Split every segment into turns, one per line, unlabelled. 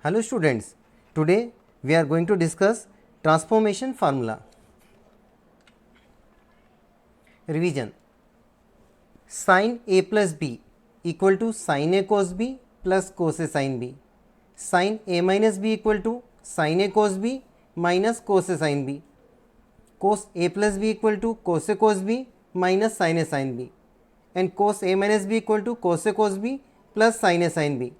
Hello students, today we are going to discuss transformation formula. Revision. Sin A plus B equal to sin A cos B plus cos A sin B. Sin A minus B equal to sin A cos B minus cos A sin B. Cos A plus B equal to cos A cos B minus sin A sin B. And cos A minus B equal to cos A cos B plus sin A sin B.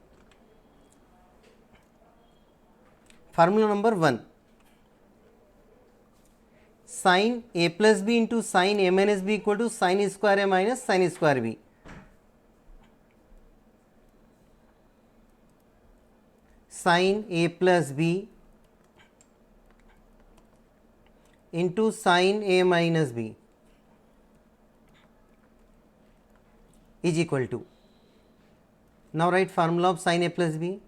Formula number 1. Sin A plus B into sin A minus B equal to sin square A minus sin square B. Sin A plus B into sin A minus B is equal to, now write formula of sin A plus B,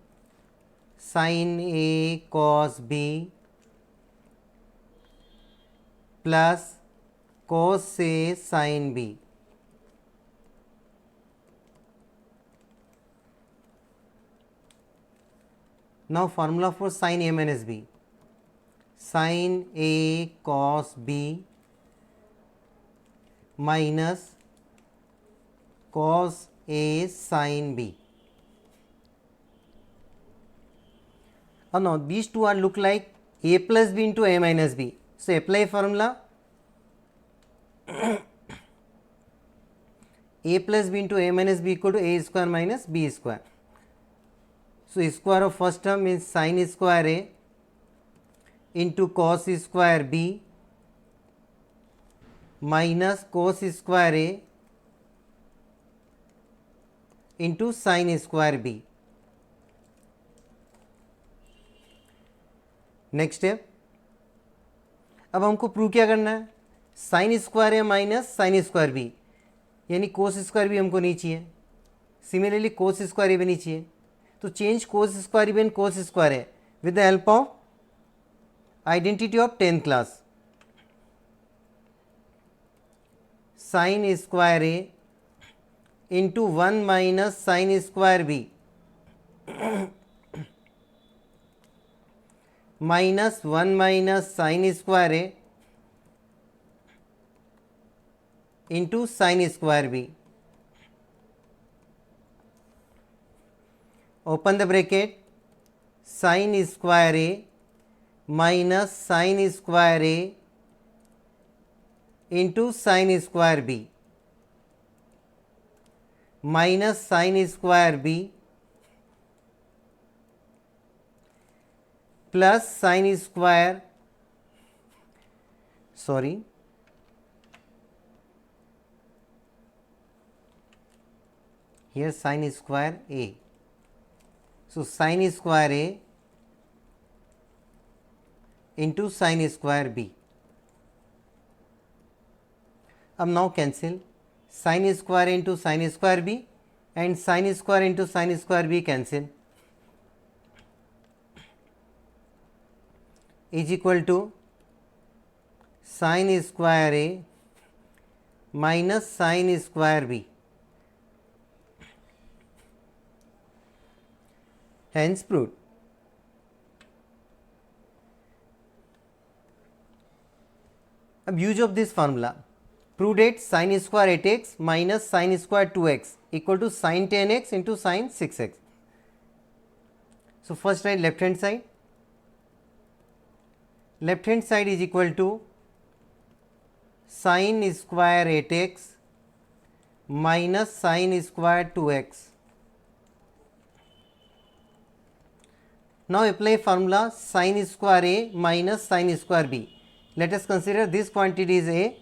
sin A cos B plus cos A sin B. Now formula for sin A minus B, sin A cos B minus cos A sin B. Now these two are look like A plus B into A minus B. So apply formula A plus B into A minus B equal to A square minus B square. So square of first term is sin square A into cos square B minus cos square A into sin square B. Next step, अब हमको prove क्या करना है, sign square A minus sine square B, यानी cos square भी हमको नहीं चाहिए, सिमिलरली कोस स्क्वायर ए भी नहीं चाहिए, तो change cos square B and cos square A with the help of identity of 10th class. Sine square A into 1 minus sine square B minus 1 minus sin square A into sin square B. Open the bracket, sin square A minus sin square A into sin square B minus sin square B plus sin square, here sin square A. So sin square A into sin square B. अब now cancel, sin square into sin square B and sin square into sin square B cancel, is equal to sin square A minus sin square B. Hence proved. अब use of this formula, prove that sin square 8x minus sin square 2x equal to sin 10x into sin 6x. So first write left hand side. Left hand side is equal to sin square 8x minus sin square 2x. Now apply formula sin square A minus sin square B. Let us consider this quantity is A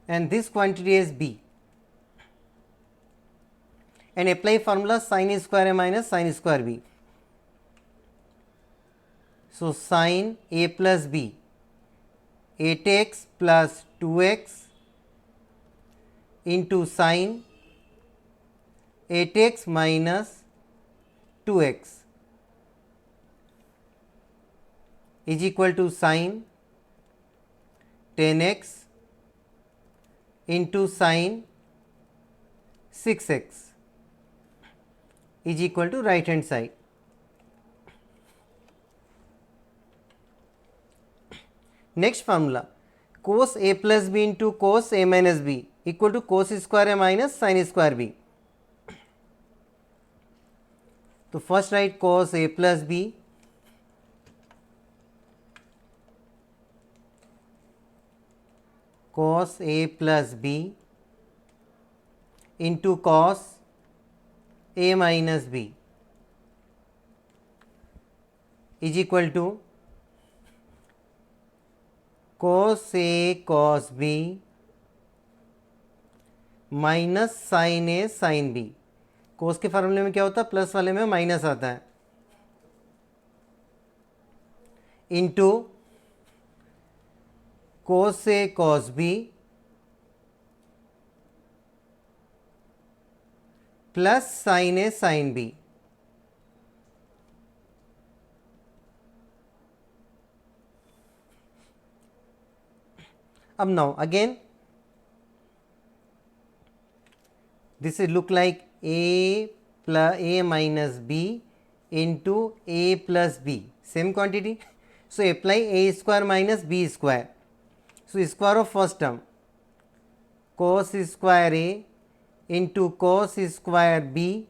and this quantity is B, and apply formula sin square A minus sin square B. So sin A plus B, 8x plus 2x into sin 8x minus 2x is equal to sin 10x into sin 6x. is equal to right hand side. Next formula, cos a plus b into cos a minus b equal to cos square a minus sin square b. तो first right cos a plus b cos a plus b into cos a minus b is equal to cos a cos b minus sine A sine B. Cos के फार्मूले में क्या होता है, plus वाले में minus आता है, into cos A cos B plus sine A sine B. अब now again this will look like a minus b into a plus b, same quantity. So apply a square minus b square. So square of first term cos square a into cos square b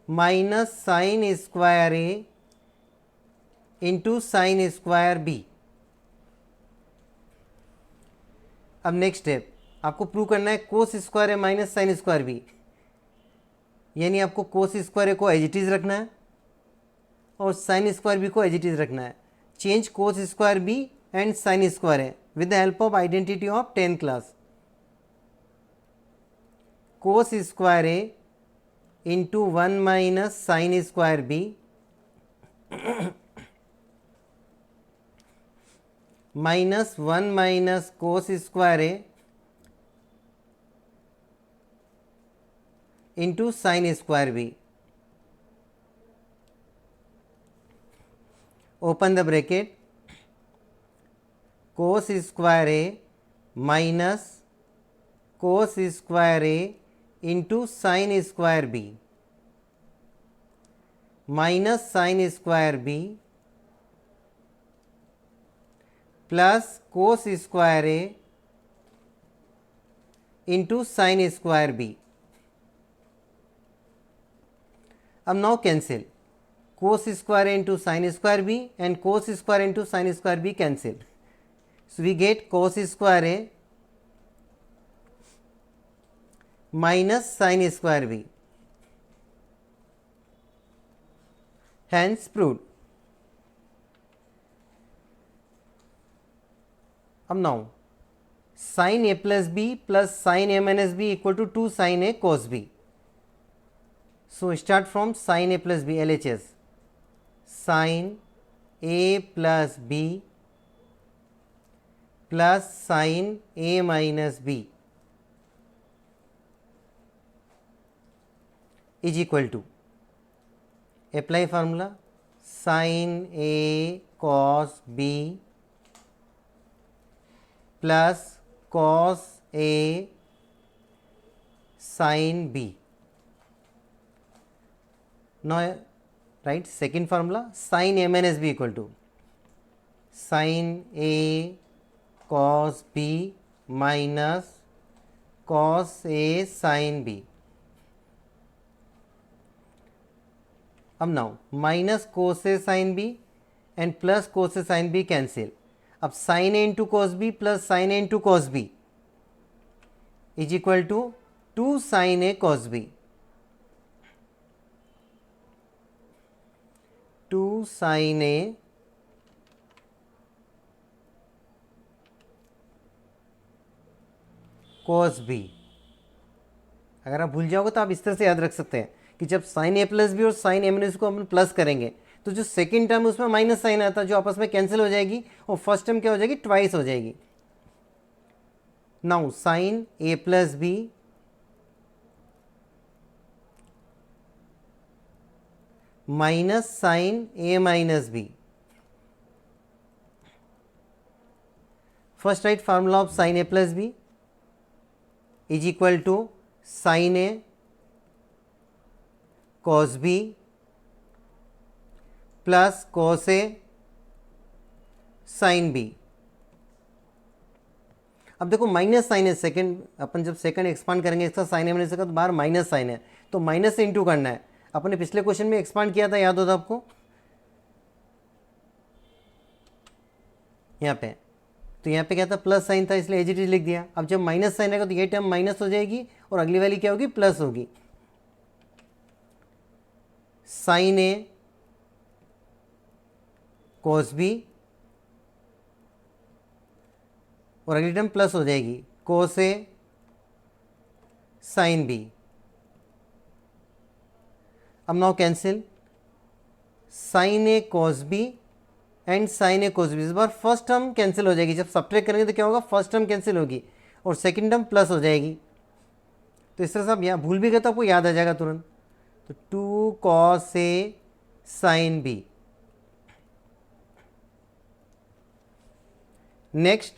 minus sin square a into sin square b. अब next step आपको prove करना है कोस square A minus sine square B, यानी आपको कोस square ए को as it is रखना है और साइन स्क्वायर बी को एज इट इज रखना है. Change cos square B and sine square A with the help of identity of 10th class. Cos square A into 1 minus sine square B minus 1 minus cos square A into sin square b. Open the bracket, cos square a minus cos square a into sin square b minus sin square b plus cos square a into sin square b. अब now cancel, cos square into sine square B and cos square into sine square B cancel. So we get cos square A minus sine square B. Hence proved. अब now sine A plus B plus sine A minus B equal to 2 sine A cos B. So start from sin a plus b, LHS. Sin a plus b plus sin a minus b is equal to, apply formula, sin a cos b plus cos a sin b. Now write second formula, sin a minus b equal to sin a cos b minus cos a sin b. अब now minus cos A sine B and plus cos A sine B cancel. अब sine A into cos B plus sine A into cos B is equal to 2 sine A cos B. 2 sin a cos b. अगर आप भूल जाओगे तो आप इस तरह से याद रख सकते हैं कि जब साइन ए प्लस बी और साइन ए माइनस को अपन प्लस करेंगे तो जो सेकंड टर्म उसमें माइनस साइन आता है जो आपस में कैंसिल हो जाएगी और फर्स्ट टर्म क्या हो जाएगी, ट्वाइस हो जाएगी. Now sine A plus B minus sine A minus B. First write formula of sine A plus B is equal to sine A cos B plus cos A sine B. अब देखो minus sine है, second अपन जब second expand करेंगे इसका sign है मैंने इसका, तो बाहर माइनस साइन है तो माइनस से इंटू करना है। अपने पिछले क्वेश्चन में एक्सपांड किया था, याद होता आपको, यहाँ पे, तो यहाँ पे क्या था, प्लस साइन था इसलिए एज इट इज लिख दिया। अब जब माइनस साइन आएगा तो ये टर्म माइनस हो जाएगी और अगली वाली क्या होगी, प्लस होगी। साइन ए कॉस बी और अगली टर्म प्लस हो जाएगी कोस ए साइन बी। अब now cancel sine A cos B and sine A cos B. इस बार फर्स्ट टर्म कैंसिल हो जाएगी, जब सब्ट्रैक्ट करेंगे तो क्या होगा, फर्स्ट टर्म कैंसिल होगी और सेकंड टर्म प्लस हो जाएगी। तो इस तरह से आप यहाँ भूल भी गए तो आपको याद आ जाएगा तुरंत। तो 2 cos A sine B. Next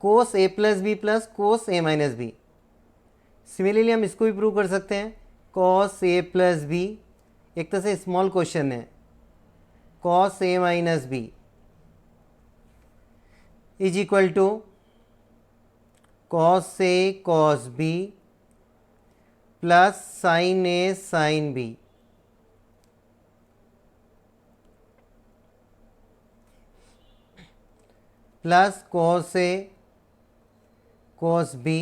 cos A plus B plus cos A minus B. Similarly हम इसको भी प्रूव कर सकते हैं। कॉस ए प्लस बी एक तरह से स्मॉल क्वेश्चन है, cos A minus B is equal to cos A cos B plus sine A sine B. Plus cos A cos B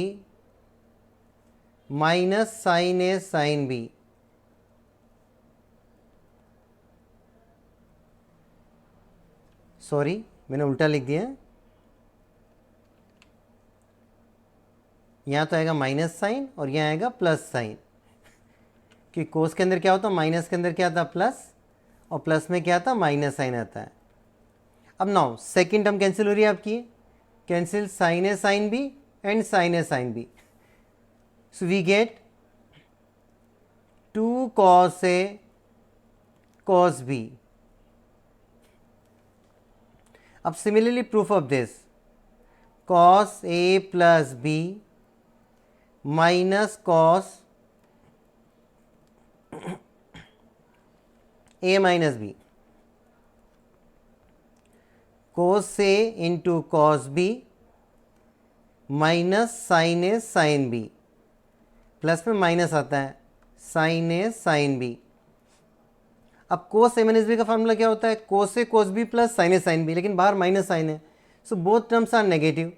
minus sine A sine B. Sorry मैंने उल्टा लिख दिया, यहाँ तो आएगा माइनस साइन और यहाँ आएगा प्लस साइन, कि कोस के अंदर क्या होता है, माइनस के अंदर क्या आता है प्लस, और प्लस में क्या आता है माइनस साइन आता है। अब नाउ सेकेंड टर्म कैंसिल हो रही है आपकी, cancel sine A sine B and sine A sine B. So we get 2 cos A cos B. अब similarly proof of this, cos A plus B minus cos A minus B, cos A into cos B minus sine A sine B. Plus में minus आता है sine A sine B. अब cos A minus B का formula क्या होता है, cos A cos B plus sine A sine B, लेकिन बाहर माइनस साइन है, so both terms are negative.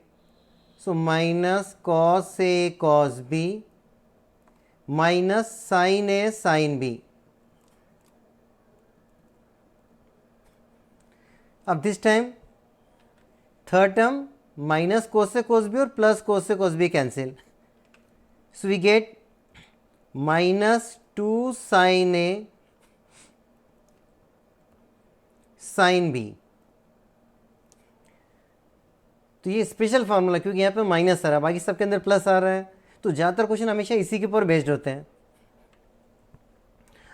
So minus cos A cos B minus sine A sine B. अब this time third term minus cos A cos B और plus cos A cos B cancel, so we get minus 2 sine A sine B. तो ये special formula, क्योंकि यहाँ पे minus आ रहा है, बाकी सबके अंदर प्लस आ रहा है, तो ज़्यादातर क्वेश्चन हमेशा इसी के ऊपर बेस्ड होते हैं।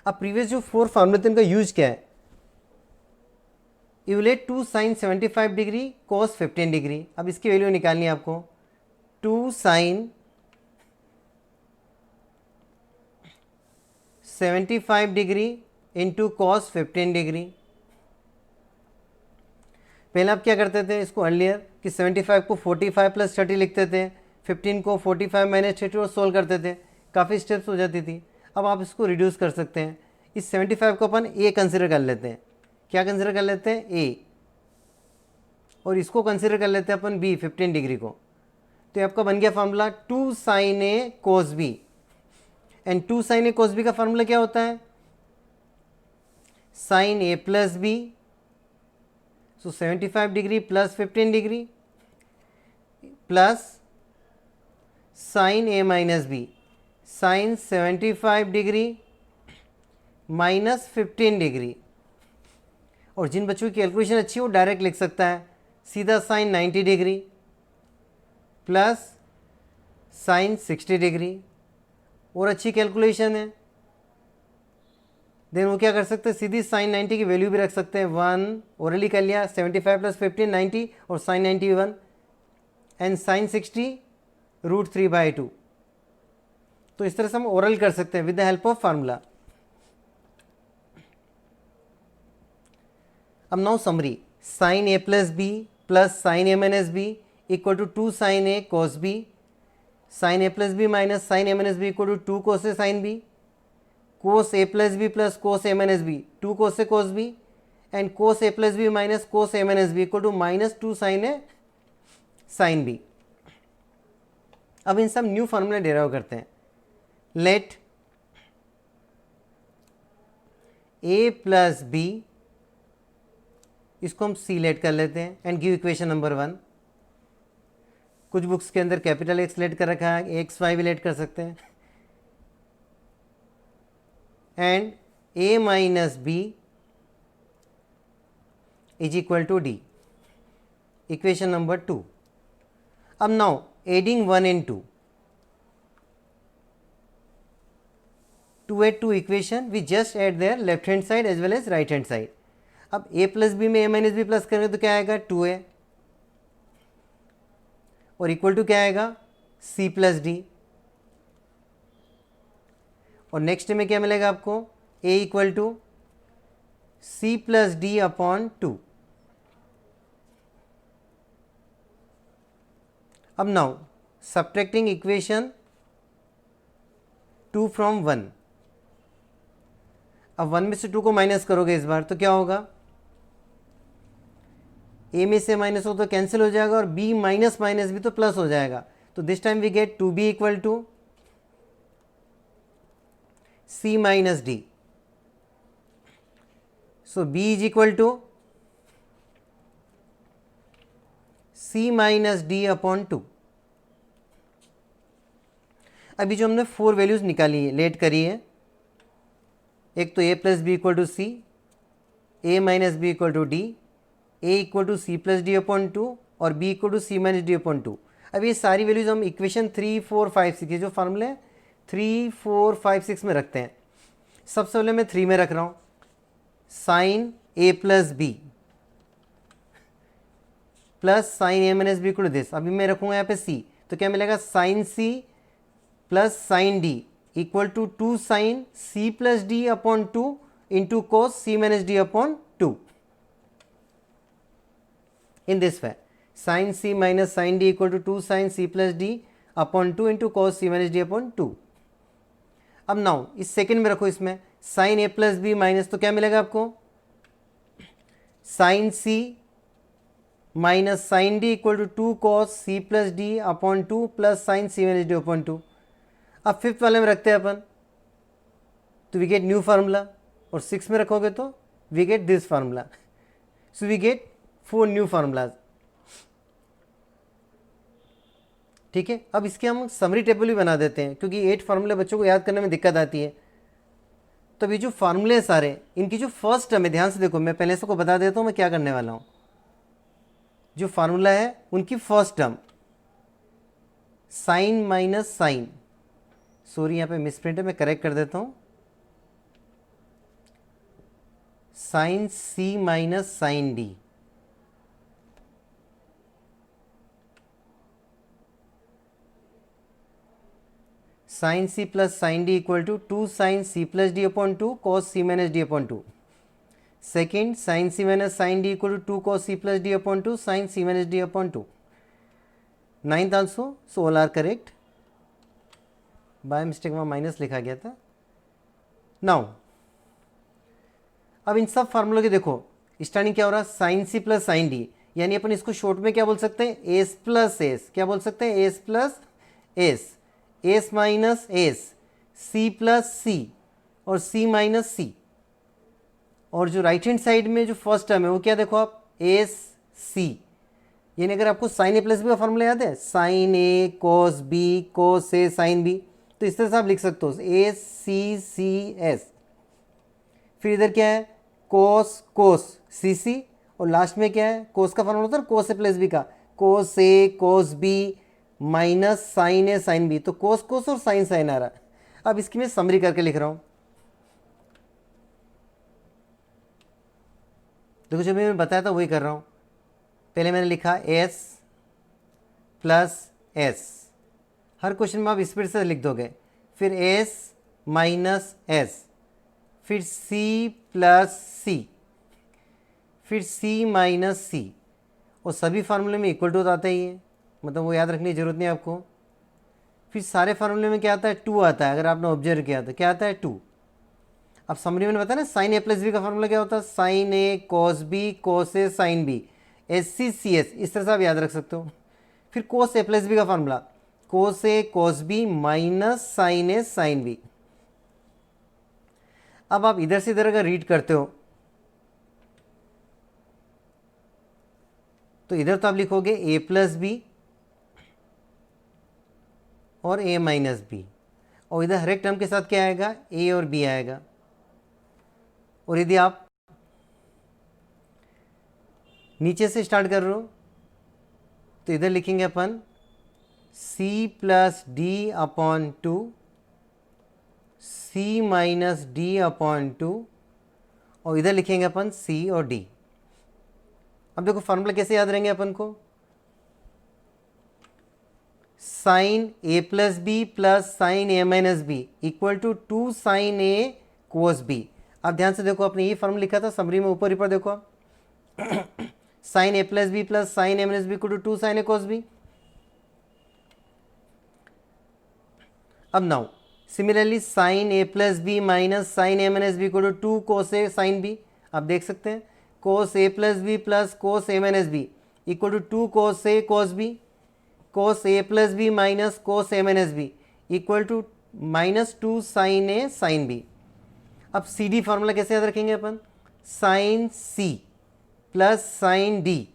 अब प्रीवियस जो 4 फार्मूले थे उनका यूज क्या है, evaluate 2 sine 75 degree cos 15 degree. अब इसकी वैल्यू निकालनी है आपको, 2 sine 75 degree into cos 15 degree. पहले आप क्या करते थे इसको अर्लियर, कि 75 को 45 प्लस 30 लिखते थे, 15 को 45 माइनस 30 और सोल्व करते थे, काफ़ी स्टेप्स हो जाती थी। अब आप इसको रिड्यूस कर सकते हैं। इस 75 को अपन ए कंसिडर कर लेते हैं, क्या कंसिडर कर लेते हैं ए, और इसको कंसिडर कर लेते हैं अपन बी 15 डिग्री को। तो आपका बन गया formula 2 sine A cos B, and 2 sine A cos B का फार्मूला क्या होता है, sine A plus B. So 75 degree plus 15 degree plus sine A minus B, sine 75 degree minus 15 degree. और जिन बच्चों की कैलकुलेशन अच्छी है वो डायरेक्ट लिख सकता है सीधा, sine 90 degree plus sine 60 degree. और अच्छी कैलकुलेशन है देन वो क्या कर सकते हैं, सीधी साइन 90 की वैल्यू भी रख सकते हैं, 1 ओरली कर लिया, 75 प्लस 15 90 और साइन 91 एंड साइन 60 √3/2। तो इस तरह से हम ओरल कर सकते हैं with the help of formula. अब now summary, sine A plus B plus sine A minus B equal to 2 sine A cos B, sine A plus B minus sine A minus B equal to 2 cos A sine B, cos A plus B plus cos A minus B 2 cos A cos B, and cos A plus B minus cos A minus B equal to minus 2 sine A sine B. अब इन सब new formula derive करते हैं। Late ए plus B, इसको हम सी late कर लेते हैं and give equation number 1। कुछ बुक्स के अंदर कैपिटल एक्स लेट कर रखा है, एक्स वाई भी लेट कर सकते हैं। And A minus B is equal to D, equation number 2। अब now adding 1 and 2 to add two equation, we just add their left hand side as well as right hand side. अब a plus B में a minus B plus करेंगे तो क्या आएगा 2a, और equal to क्या आएगा c प्लस डी, और नेक्स्ट में क्या मिलेगा आपको a equal to c plus D upon 2। अब नाउ सब्ट्रैक्टिंग इक्वेशन 2 फ्रॉम 1, अब 1 में से 2 को माइनस करोगे इस बार तो क्या होगा, a में से माइनस हो तो कैंसिल हो जाएगा, और b माइनस माइनस भी तो प्लस हो जाएगा, तो this time we get 2b equal to c minus D. So b is equal to c minus D upon 2। अभी जो हमने 4 वैल्यूज निकाली है, लेट करी है, एक तो a plus B equal to C, a minus B equal to D, a equal to C plus D upon 2 और b equal to C minus D upon 2। अब ये सारी वैल्यूज हम इक्वेशन 3, 4, 5, 6 ये जो फार्मूले हैं 3, 4, 5, 6 में रखते हैं। सबसे पहले मैं 3 में रख रहा हूँ, sine a plus B plus sine A minus B equal to this. अभी मैं रखूँगा यहाँ पे c, तो क्या मिलेगा sine c plus sine D equal to 2 sine c plus D upon 2 into cos c minus D upon 2। In this way sine c minus sine D equal to 2 sine c plus D upon 2 into cos c minus D upon 2। अब now इस second में रखो, इसमें sine a plus B minus, तो क्या मिलेगा आपको sine c minus sine D equal to 2 cos c plus D upon 2 plus sine c minus D upon 2। अब फिफ्थ वाले में रखते हैं अपन, तो वी गेट न्यू फार्मूला, और 6 में रखोगे तो we get this formula. So we get 4 new formulas. ठीक है, अब इसके हम समरी टेबल भी बना देते हैं, क्योंकि 8 फार्मूले बच्चों को याद करने में दिक्कत आती है। तो ये जो फार्मूले हैं सारे, इनकी जो फर्स्ट टर्म है, ध्यान से देखो, मैं पहले से को बता देता हूँ मैं क्या करने वाला हूँ। जो फार्मूला है उनकी first term sine minus sine, sorry यहाँ पे मिसप्रिंट है, मैं करेक्ट कर देता हूँ, sine C minus sine D sine C plus sine D equal to 2 sine C plus D upon 2 cos C minus D upon 2। Second sine C minus sine D equal to 2 cos C plus D upon 2 sine C minus D upon 2। Ninth also, so all are correct. By mistake वहाँ minus लिखा गया था। Now अब इन सब फार्मूलों के देखो starting क्या हो रहा है, sine C plus sine D, यानी अपन इसको शॉर्ट में क्या बोल सकते हैं, एस प्लस एस। क्या बोल सकते हैं, S plus S, S minus S, C plus C और सी माइनस सी। और जो राइट हैंड साइड में जो फर्स्ट टर्म है वो क्या देखो आप, एस सी, यानी अगर आपको साइन ए प्लस बी का फॉर्मूला याद है, sine A cos B cos A sine B, तो इस तरह से आप लिख सकते हो एस सी सी एस। फिर इधर क्या है, कोस कोस सी सी, और लास्ट में क्या है, कोस का फॉर्मूला होता है कोस ए प्लस बी का, कोस A cos B minus sine A sine B, तो कोस कोस और साइन साइन आ रहा है। अब इसकी मैं समरी करके लिख रहा हूं, देखो जो मैं बताया था वही कर रहा हूं। पहले मैंने लिखा एस प्लस एस, हर क्वेश्चन में आप स्पीड से लिख दोगे। फिर एस माइनस एस, फिर सी प्लस सी, फिर सी माइनस सी, और सभी फार्मूले में इक्वल टू आता ही है, मतलब वो याद रखने की जरूरत नहीं आपको। फिर सारे फार्मूले में क्या आता है, टू आता है। अगर आपने ऑब्जर्व किया तो क्या आता है, टू। अब समरी मैंने बताया ना, साइन ए प्लस बी का फार्मूला क्या होता है, sine A cos B cos A sine B, S C C S, इस तरह से आप याद रख सकते हो। फिर कोस ए प्लस बी का formula, cos A cos B minus sine A sine B. अब आप इधर से इधर अगर रीड करते हो तो इधर तो आप लिखोगे ए प्लस बी और ए माइनस बी, और इधर हर एक टर्म के साथ क्या आएगा, ए और बी आएगा। और यदि आप नीचे से स्टार्ट कर रहे हो तो इधर लिखेंगे अपन C plus D upon two, C minus D upon two, और इधर लिखेंगे अपन सी और डी। अब देखो फॉर्मूला कैसे याद रहेंगे अपन को, sine A plus B plus sine A minus B equal to two sine A cos B. अब ध्यान से देखो, आपने ये फॉर्मूला लिखा था समरी में, ऊपर ऊपर देखो आप sine A plus B plus sine A minus B equal to two sine A cos B. अब now similarly sine A plus B minus sine A minus B equal to two cos A sine B. आप देख सकते हैं cos A plus B plus cos A minus B equal to two cos A cos B, cos A plus B minus cos A minus B equal to minus two sine A sine B. अब C D formula कैसे याद रखेंगे अपन, sine C plus sine D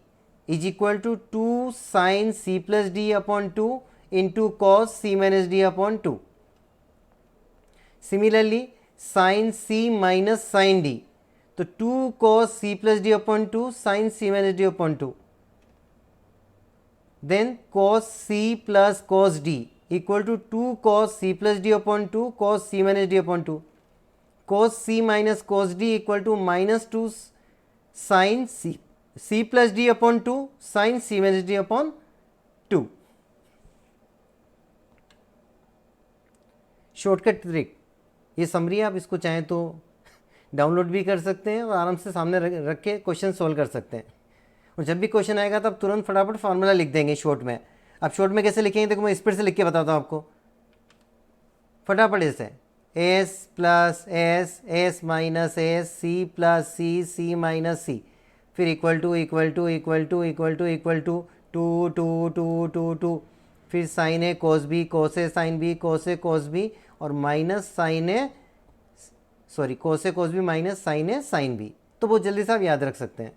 is equal to two sine C plus D upon two into cos C minus D upon two. Similarly sine C minus sine D, तो two cos C plus D upon two sine C minus D upon two, then cos c plus cos d equal to 2 cos c plus d upon 2 cos c minus d upon 2, cos c minus cos d equal to minus 2 sin c plus d upon 2 sin c minus d upon 2। Shortcut trick, ये summary है, आप इसको चाहें तो download भी कर सकते हैं और आराम से सामने रख के क्वेश्चन सोल्व कर सकते हैं। और जब भी क्वेश्चन आएगा तो आप तुरंत फटाफट फार्मूला लिख देंगे शॉर्ट में। अब शॉर्ट में कैसे लिखेंगे, देखो मैं स्पीड से लिख के बताता हूँ आपको फटाफट। ऐसे S plus S, S minus S, C plus C, C minus C, फिर equal to equal to equal to equal to equal to two two two two two, फिर sine A cos B cos A sine B cos A cos B, और minus sine A sorry cos A cos B minus sine A sine B. तो बहुत जल्दी से आप याद रख सकते हैं।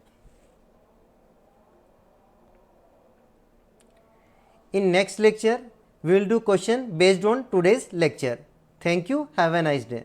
In next lecture, we will do question based on today's lecture. Thank you. Have a nice day.